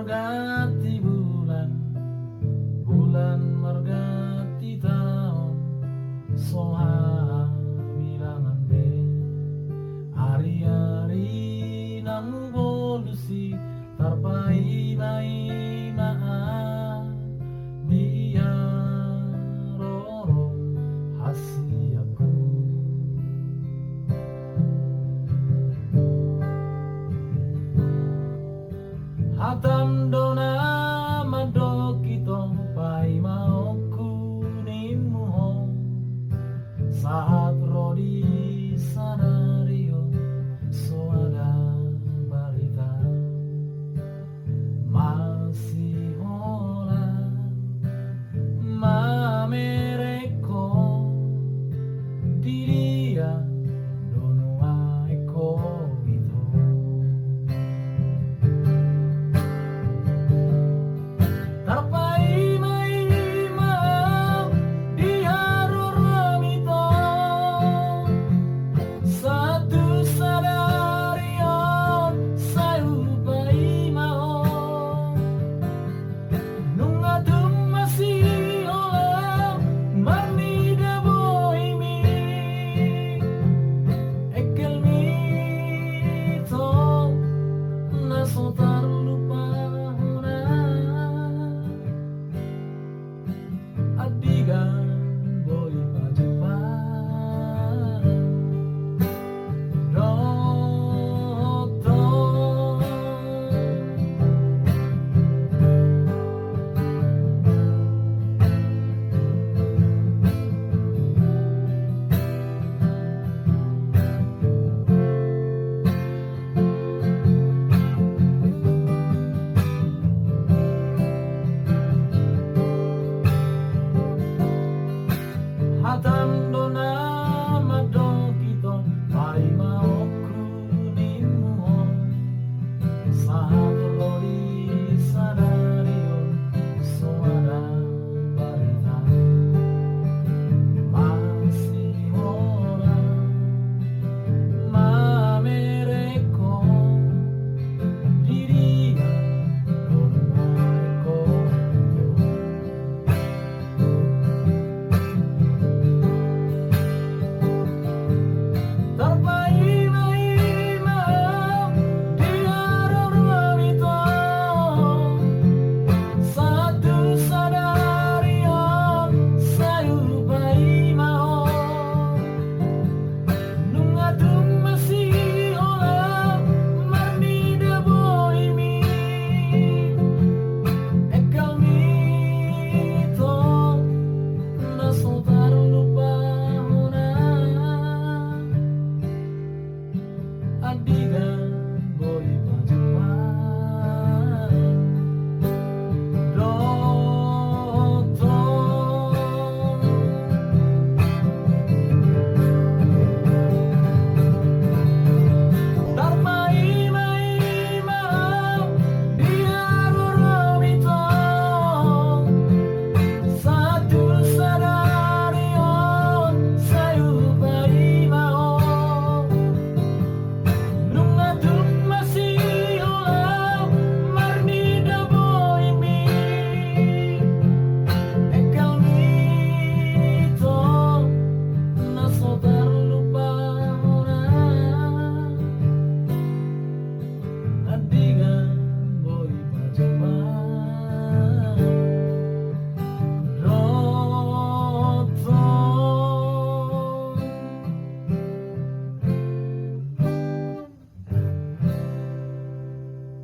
margati bulan, bulan margati taon, soha bilangan be, hari-hari namu bolusi, tarpai mai maa, dia rorong hasi aku. Hatam dona mado kitong pai mau kuninmu ho, saat rodi sanario so ada barita masih hola mamereko diria dono eko itu. Tarpai mai mau diharur ramito, satu sadarion sayu pai mau nunga tum masih olah marni debo imi ekel mito naso tarlupa adigan boy pajepan doktor hatam dona mado kitong pai mau kuninmu ho, saha